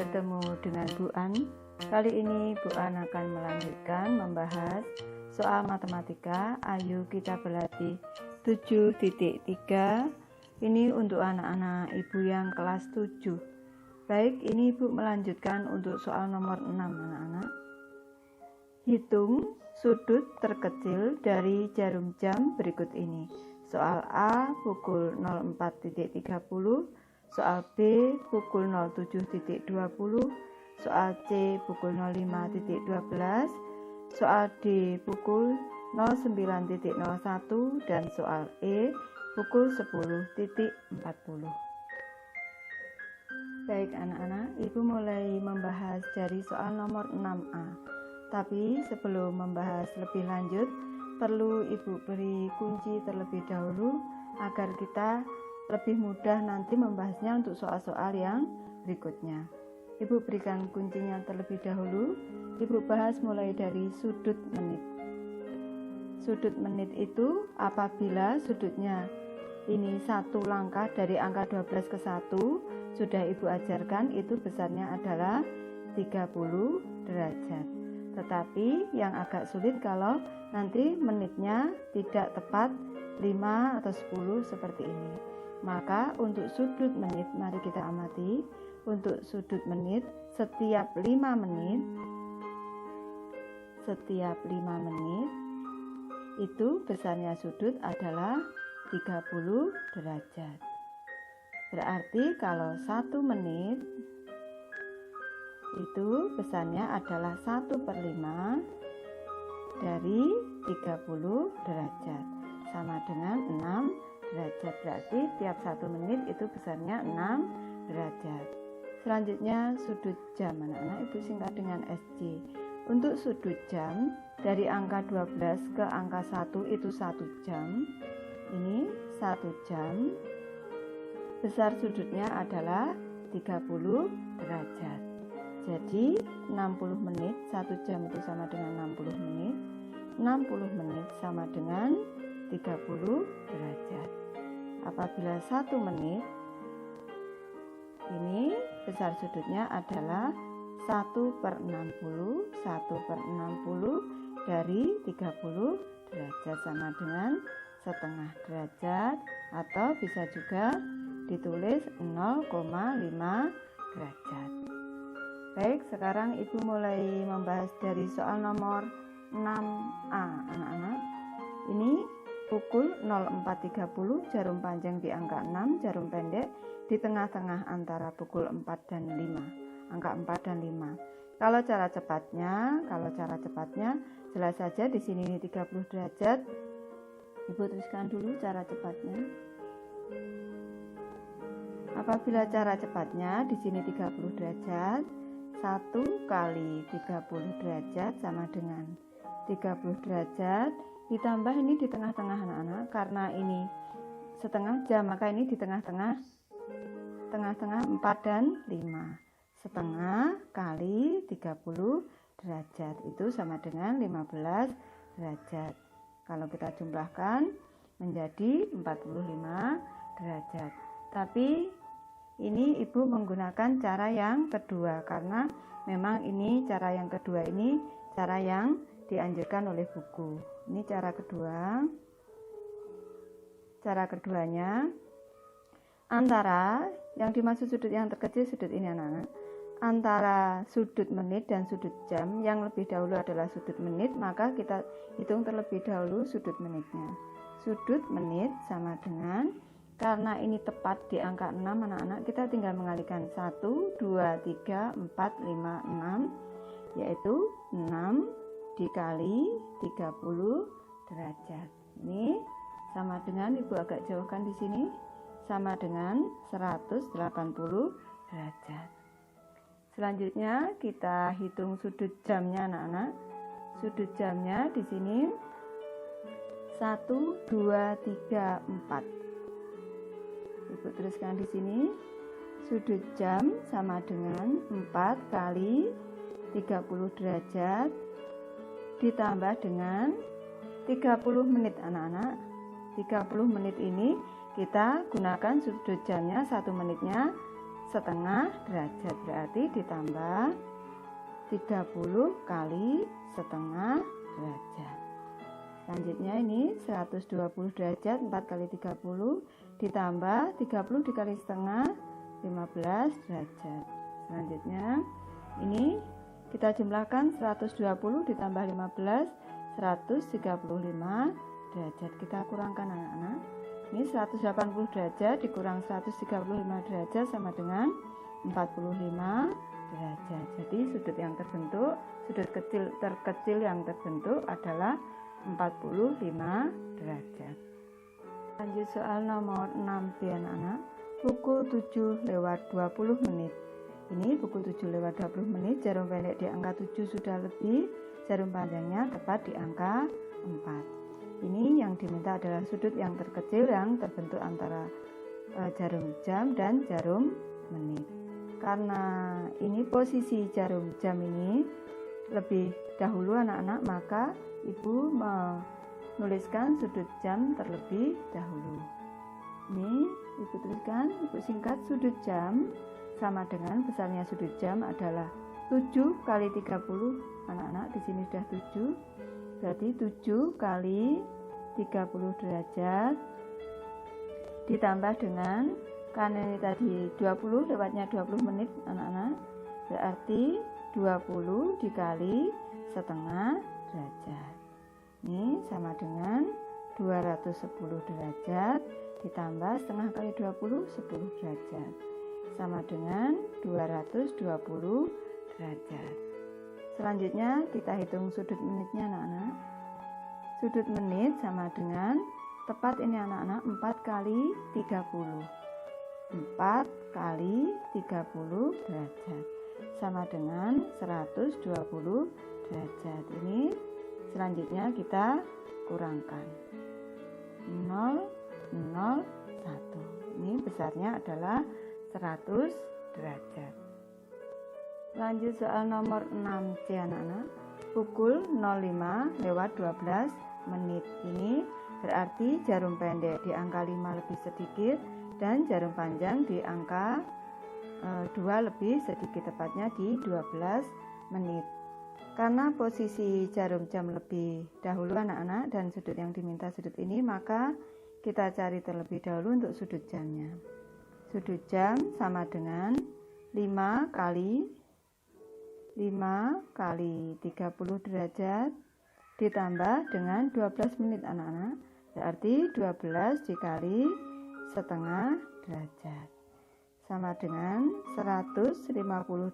bertemu dengan Bu An. Kali ini Bu An akan melanjutkan membahas soal matematika. Ayo kita berlatih 7.3. Ini untuk anak-anak Ibu yang kelas 7. Baik, ini Ibu melanjutkan untuk soal nomor 6 anak-anak. Hitung sudut terkecil dari jarum jam berikut ini. Soal A pukul 04.30, soal B pukul 07.20, soal C pukul 05.12, soal D pukul 09.01, dan soal E pukul 10.40. Baik anak-anak, Ibu mulai membahas dari soal nomor 6A. Tapi sebelum membahas lebih lanjut, perlu Ibu beri kunci terlebih dahulu agar kita lebih mudah nanti membahasnya untuk soal-soal yang berikutnya. Ibu berikan kuncinya terlebih dahulu. Ibu bahas mulai dari sudut menit. Sudut menit itu apabila sudutnya ini satu langkah dari angka 12 ke 1, sudah Ibu ajarkan itu besarnya adalah 30 derajat. Tetapi yang agak sulit kalau nanti menitnya tidak tepat 5 atau 10 seperti ini. Maka untuk sudut menit, mari kita amati. Untuk sudut menit, setiap 5 menit itu besarnya sudut /adalah 30 derajat. Berarti kalau 1 menit itu besarnya adalah 1/5 dari 30 derajat, sama dengan 6 derajat. Berarti tiap 1 menit itu besarnya 6 derajat. Selanjutnya sudut jam anak-anak, Ibu singkat dengan SJ. Untuk sudut jam dari angka 12 ke angka 1 itu 1 jam. Ini 1 jam. Besar sudutnya adalah 30 derajat. Jadi 60 menit, 1 jam itu sama dengan 60 menit. 60 menit sama dengan 30 derajat. Apabila 1 menit, ini besar sudutnya adalah 1/60. 1/60 dari 30 derajat sama dengan setengah derajat, atau bisa juga ditulis 0,5 derajat. Baik, sekarang Ibu mulai membahas dari soal nomor 6A anak-anak. Ini pukul 04.30, jarum panjang di angka 6, jarum pendek di tengah-tengah antara pukul 4 dan 5, angka 4 dan 5. Kalau cara cepatnya jelas saja di sini ini 30 derajat. Ibu tuliskan dulu cara cepatnya. Apabila cara cepatnya di sini 30 derajat, 1 kali 30 derajat sama dengan 30 derajat ditambah ini di tengah-tengah anak-anak, karena ini setengah jam maka ini di tengah-tengah 4 dan 5. Setengah kali 30 derajat itu sama dengan 15 derajat. Kalau kita jumlahkan menjadi 45 derajat. Tapi ini Ibu menggunakan cara yang kedua, karena memang ini cara yang kedua ini cara yang dianjurkan oleh buku. Ini cara kedua. Cara keduanya antara yang dimaksud sudut yang terkecil, sudut ini anak-anak, antara sudut menit dan sudut jam, yang lebih dahulu adalah sudut menit, maka kita hitung terlebih dahulu sudut menitnya. Sudut menit sama dengan, karena ini tepat di angka 6 anak-anak, kita tinggal mengalihkan 1, 2, 3, 4, 5, 6, yaitu 6 dikali 30 derajat. Ini sama dengan, Ibu agak jauhkan di sini, sama dengan 180 derajat. Selanjutnya kita hitung sudut jamnya anak-anak. Sudut jamnya di sini 1, 2, 3, 4. Ibu tuliskan di sini. Sudut jam sama dengan 4 kali 30 derajat ditambah dengan 30 menit anak-anak. 30 menit ini kita gunakan sudut jamnya 1 menitnya setengah derajat, berarti ditambah 30 kali setengah derajat. Selanjutnya ini 120 derajat, 4 kali 30 ditambah 30 dikali setengah 15 derajat. Selanjutnya ini kita jumlahkan 120 ditambah 15 135 derajat. Kita kurangkan anak-anak. Ini 180 derajat dikurang 135 derajat sama dengan 45 derajat. Jadi sudut yang terbentuk, sudut terkecil yang terbentuk adalah 45 derajat. Lanjut soal nomor 6B anak-anak. Pukul 7 lewat 20 menit. Ini pukul 7 lewat 20 menit, jarum pendek di angka 7 sudah lebih, jarum panjangnya tepat di angka 4. Ini yang diminta adalah sudut yang terkecil yang terbentuk antara jarum jam dan jarum menit. Karena ini posisi jarum jam ini lebih dahulu anak-anak, maka ibu menuliskan sudut jam terlebih dahulu. Ini ibu tuliskan, ibu singkat sudut jam sama dengan besarnya sudut jam adalah 7 kali 30. Anak-anak di sini sudah 7. Berarti 7 kali 30 derajat ditambah dengan, karena ini tadi 20 lewatnya 20 menit anak-anak, berarti 20 dikali setengah derajat. Ini sama dengan 210 derajat ditambah setengah kali 20, 10 derajat. Sama dengan 220 derajat. Selanjutnya kita hitung sudut menitnya anak-anak. Sudut menit sama dengan, tepat ini anak-anak, 4 kali 30. 4 kali 30 derajat. Sama dengan 120 derajat. Ini selanjutnya kita kurangkan 0, 0, 1. Ini besarnya adalah 100 derajat. Lanjut soal nomor 6C anak-anak. Pukul 05 lewat 12 menit. Ini berarti jarum pendek di angka 5 lebih sedikit dan jarum panjang di angka 2 lebih sedikit, tepatnya di 12 menit. Karena posisi jarum jam lebih dahulu anak-anak dan sudut yang diminta sudut ini, maka kita cari terlebih dahulu untuk sudut jamnya. Sudut jam sama dengan 5 kali 30 derajat ditambah dengan 12 menit anak-anak. Berarti 12 dikali setengah derajat. Sama dengan 150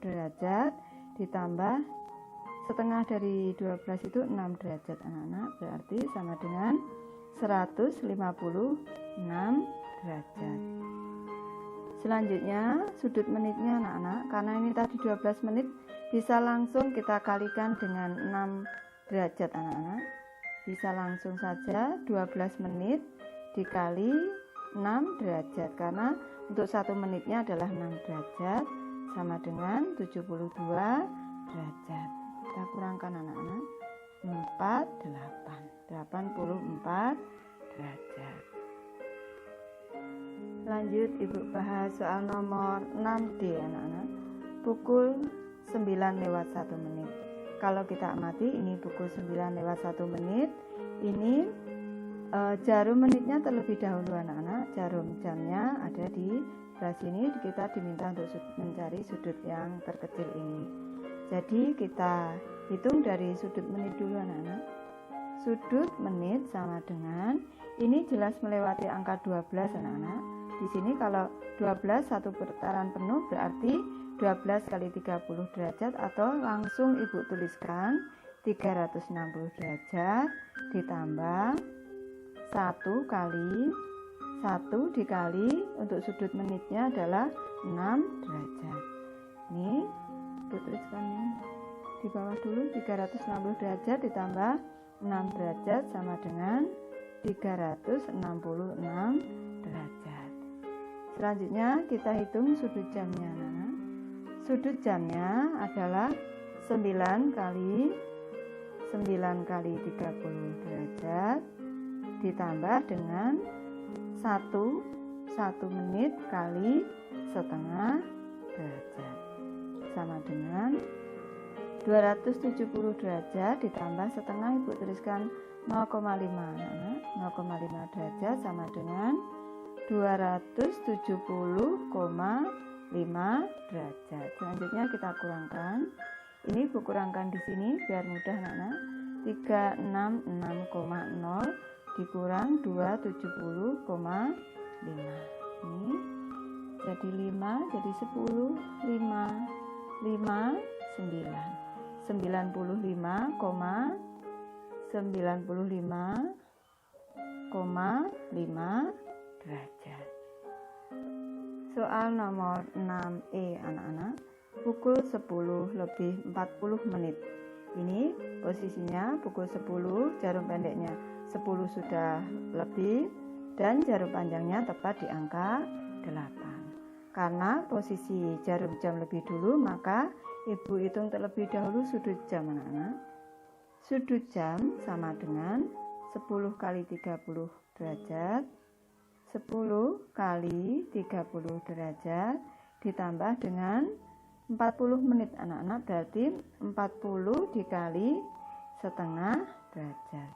derajat ditambah setengah dari 12 itu 6 derajat anak-anak. Berarti sama dengan 156 derajat. Selanjutnya sudut menitnya anak-anak, karena ini tadi 12 menit, bisa langsung kita kalikan dengan 6 derajat anak-anak. Bisa langsung saja 12 menit dikali 6 derajat, karena untuk 1 menitnya adalah 6 derajat, sama dengan 72 derajat. Kita kurangkan anak-anak, 84 derajat. Lanjut ibu bahas soal nomor 6D anak-anak. Pukul 9 lewat 1 menit. Kalau kita amati ini pukul 9 lewat 1 menit. Ini jarum menitnya terlebih dahulu anak-anak. Jarum jamnya ada di sebelah sini. Kita diminta untuk mencari sudut yang terkecil ini. Jadi kita hitung dari sudut menit dulu anak-anak. Sudut menit sama dengan, ini jelas melewati angka 12 anak-anak. Di sini kalau 12 satu putaran penuh berarti 12 kali 30 derajat, atau langsung ibu tuliskan 360 derajat ditambah 1 kali 1 dikali, untuk sudut menitnya adalah 6 derajat. Ini ibu tuliskan di bawah dulu, 360 derajat ditambah 6 derajat sama dengan 366 derajat. Selanjutnya kita hitung sudut jamnya. Sudut jamnya adalah 9 kali 30 derajat ditambah dengan 1 menit kali setengah derajat. Sama dengan 270 derajat ditambah setengah, Ibu tuliskan 0,5. 0,5 derajat sama dengan 270,5 derajat. Selanjutnya kita kurangkan. Ini Ibu kurangkan di sini biar mudah, anak-anak. 366,0 dikurang 270,5. Ini jadi 5, jadi 10, 5, 5, 9. 95,5 derajat. Soal nomor 6E, anak-anak. Pukul 10 lebih 40 menit. Ini posisinya pukul 10, jarum pendeknya 10 sudah lebih dan jarum panjangnya tepat di angka 8. Karena posisi jarum jam lebih dulu, maka Ibu hitung terlebih dahulu sudut jam, anak-anak. Sudut jam sama dengan 10 kali 30 derajat. 10 kali 30 derajat ditambah dengan 40 menit, anak-anak. Berarti 40 dikali setengah derajat.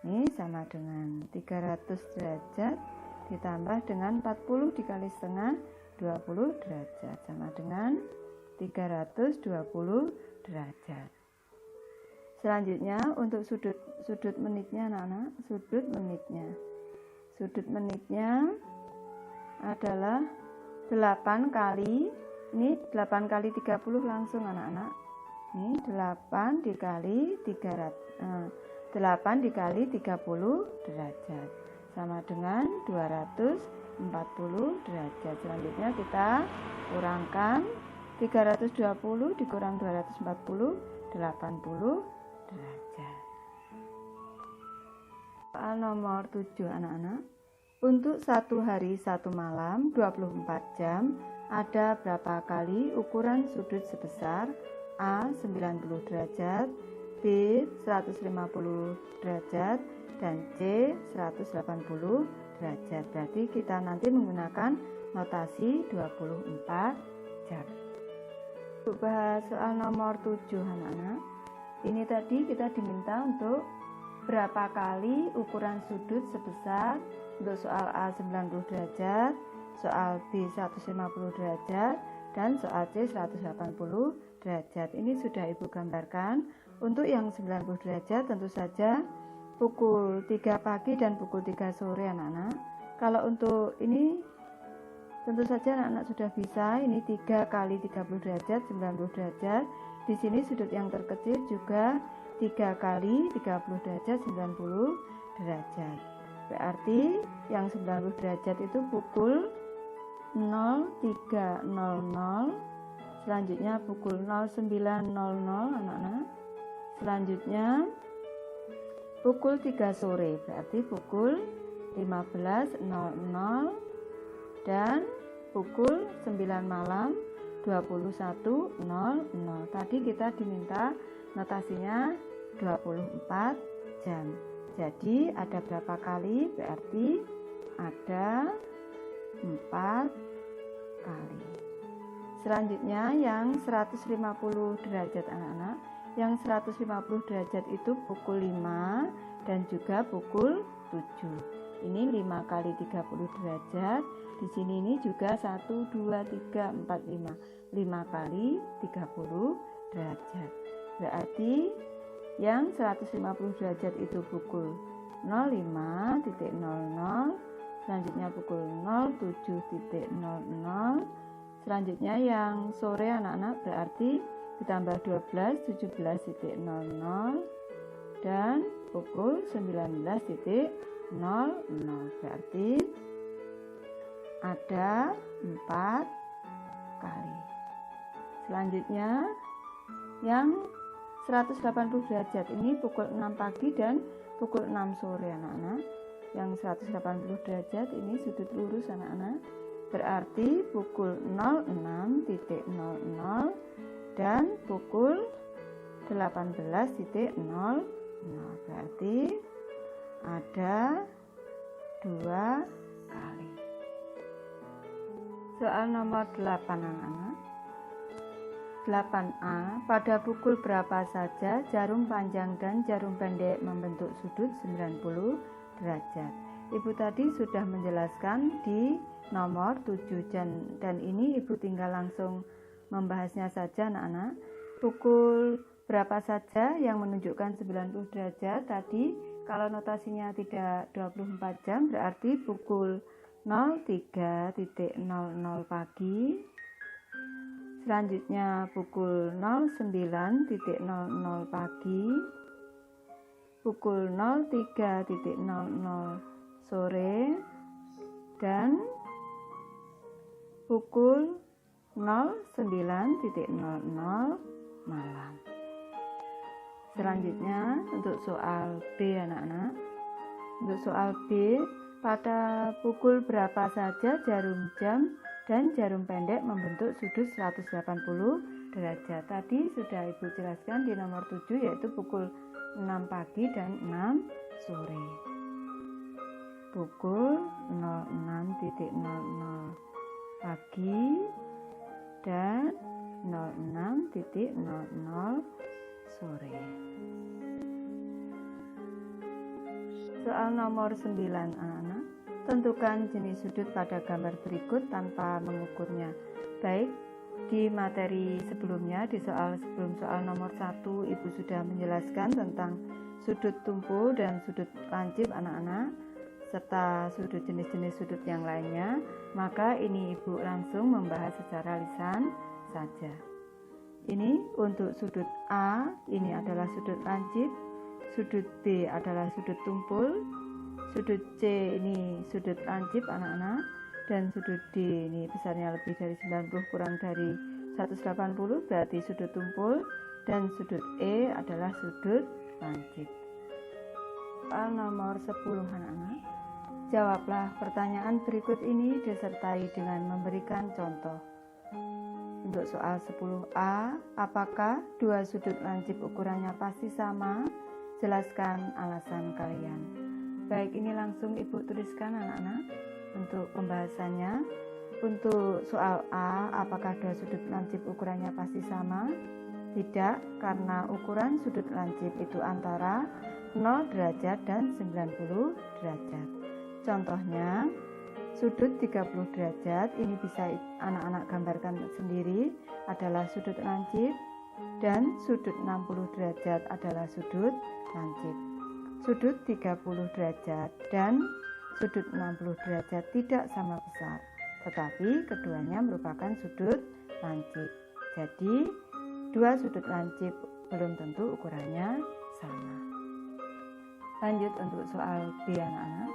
Ini sama dengan 300 derajat ditambah dengan 40 dikali setengah, 20 derajat. Sama dengan 320 derajat. Selanjutnya untuk sudut menitnya, anak-anak. Sudut menitnya adalah 8 kali, ini 8 kali 30 langsung, anak-anak. Ini 8 dikali 30 derajat sama dengan 240 derajat. Selanjutnya kita kurangkan 320 dikurang 240, 80 derajat. Soal nomor 7, anak-anak. Untuk 1 hari 1 malam 24 jam, ada berapa kali ukuran sudut sebesar A 90 derajat, B 150 derajat, dan C 180 derajat. Berarti kita nanti menggunakan notasi 24 jam. Bahas soal nomor 7, anak-anak. Ini tadi kita diminta untuk berapa kali ukuran sudut sebesar, untuk soal A 90 derajat, soal B 150 derajat, dan soal C 180 derajat. Ini sudah Ibu gambarkan. Untuk yang 90 derajat tentu saja pukul 3 pagi dan pukul 3 sore, anak-anak. Kalau untuk ini tentu saja anak-anak sudah bisa. Ini 3 kali 30 derajat 90 derajat. Di sini sudut yang terkecil juga 3 kali 30 derajat 90 derajat. Berarti yang 90 derajat itu pukul 03.00, selanjutnya pukul 09.00, anak-anak. Selanjutnya pukul 3 sore, berarti pukul 15.00 dan pukul 9 malam 21.00. Tadi kita diminta notasinya 24 jam. Jadi ada berapa kali? Berarti ada 4 kali. Selanjutnya yang 150 derajat, anak-anak. Yang 150 derajat itu pukul 5 dan juga pukul 7. Ini 5 kali 30 derajat. Di sini ini juga 1, 2, 3, 4, 5. 5 kali 30 derajat. Berarti yang 150 derajat itu pukul 05.00, selanjutnya pukul 07.00. Selanjutnya yang sore, anak-anak, berarti ditambah 12, 17.00 dan pukul 19.00. Berarti ada 4 kali. Selanjutnya yang 180 derajat ini pukul 6 pagi dan pukul 6 sore, anak-anak. Yang 180 derajat ini sudut lurus, anak-anak. Berarti pukul 06.00 dan pukul 18.00. Berarti ada 2 kali. Soal nomor 8, anak-anak. 8A, pada pukul berapa saja jarum panjang dan jarum pendek membentuk sudut 90 derajat. Ibu tadi sudah menjelaskan di nomor 7 dan ini Ibu tinggal langsung membahasnya saja anak-anak. Pukul berapa saja yang menunjukkan 90 derajat tadi, kalau notasinya tidak 24 jam berarti pukul 03.00 pagi. Selanjutnya pukul 09.00 pagi, pukul 03.00 sore, dan pukul 09.00 malam. Selanjutnya untuk soal B anak-anak. Untuk soal B, pada pukul berapa saja jarum jam dan jarum pendek membentuk sudut 180 derajat. Tadi sudah Ibu jelaskan di nomor 7 yaitu pukul 6 pagi dan 6 sore. Pukul 06.00 pagi dan 06.00 sore. Soal nomor 9 anak-anak. Tentukan jenis sudut pada gambar berikut tanpa mengukurnya. Baik, di materi sebelumnya, di sebelum soal nomor 1, Ibu sudah menjelaskan tentang sudut tumpul dan sudut lancip anak-anak, serta sudut jenis-jenis sudut yang lainnya. Maka ini Ibu langsung membahas secara lisan saja. Ini untuk sudut A, ini adalah sudut lancip, sudut B adalah sudut tumpul, sudut C ini sudut lancip anak-anak, dan sudut D ini besarnya lebih dari 90 kurang dari 180 berarti sudut tumpul, dan sudut E adalah sudut lancip. Soal nomor 10 anak-anak. Jawablah pertanyaan berikut ini disertai dengan memberikan contoh. Untuk soal 10A, apakah dua sudut lancip ukurannya pasti sama? Jelaskan alasan kalian. Baik, ini langsung Ibu tuliskan anak-anak untuk pembahasannya. Untuk soal A, apakah dua sudut lancip ukurannya pasti sama? Tidak, karena ukuran sudut lancip itu antara 0 derajat dan 90 derajat. Contohnya, sudut 30 derajat, ini bisa anak-anak gambarkan sendiri, adalah sudut lancip, dan sudut 60 derajat adalah sudut lancip. Sudut 30 derajat dan sudut 60 derajat tidak sama besar, tetapi keduanya merupakan sudut lancip. Jadi, dua sudut lancip belum tentu ukurannya sama. Lanjut untuk soal B anak-anak.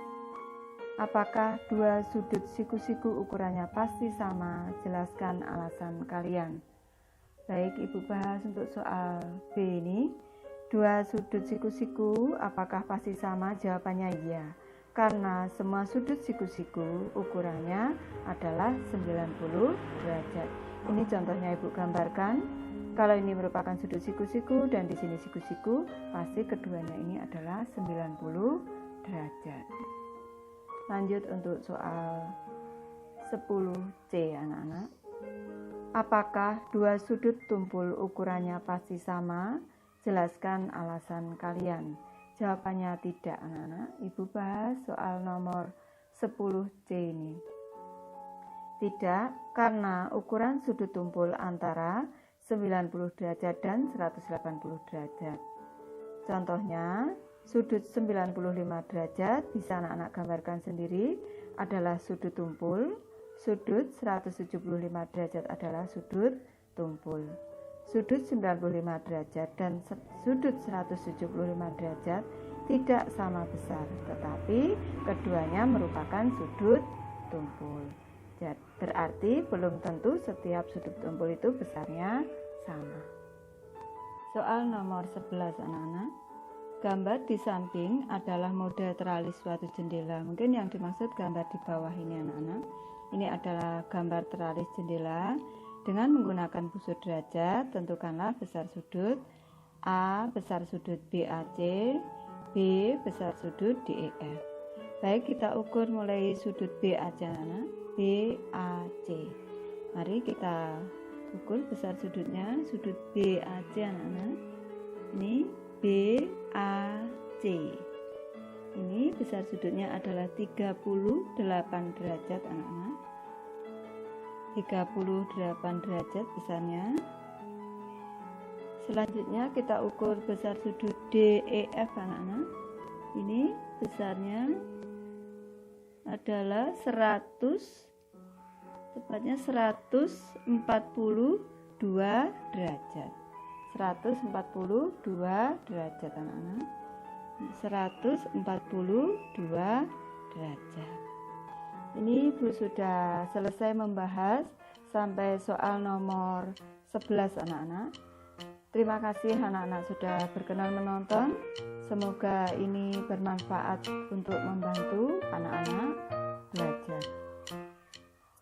Apakah dua sudut siku-siku ukurannya pasti sama? Jelaskan alasan kalian. Baik, Ibu bahas untuk soal B ini. Dua sudut siku-siku apakah pasti sama? Jawabannya iya. Karena semua sudut siku-siku ukurannya adalah 90 derajat. Ini contohnya Ibu gambarkan. Kalau ini merupakan sudut siku-siku dan di sini siku-siku, pasti keduanya ini adalah 90 derajat. Lanjut untuk soal 10C anak-anak. Apakah dua sudut tumpul ukurannya pasti sama? Jelaskan alasan kalian. Jawabannya tidak anak-anak. Ibu bahas soal nomor 10C ini. Tidak, karena ukuran sudut tumpul antara 90 derajat dan 180 derajat. Contohnya, sudut 95 derajat bisa anak-anak gambarkan sendiri adalah sudut tumpul, sudut 175 derajat adalah sudut tumpul. Sudut 95 derajat dan sudut 175 derajat tidak sama besar, tetapi keduanya merupakan sudut tumpul. Berarti belum tentu setiap sudut tumpul itu besarnya sama. Soal nomor 11 anak-anak. Gambar di samping adalah model teralis suatu jendela. Mungkin yang dimaksud gambar di bawah ini anak-anak. Ini adalah gambar teralis jendela. Dengan menggunakan busur derajat, tentukanlah besar sudut A besar sudut BAC, B besar sudut DEF. Baik, kita ukur mulai sudut B aja anak. BAC. Mari kita Ukur besar sudutnya, sudut BAC anak-anak. Ini BAC. Ini besar sudutnya adalah 38 derajat anak-anak. 38 derajat besarnya. Selanjutnya kita ukur besar sudut DEF anak-anak. Ini besarnya adalah 142 derajat. 142 derajat anak-anak. 142 derajat. Ini Ibu sudah selesai membahas sampai soal nomor 11 anak-anak. Terima kasih anak-anak sudah berkenan menonton. Semoga ini bermanfaat untuk membantu anak-anak belajar.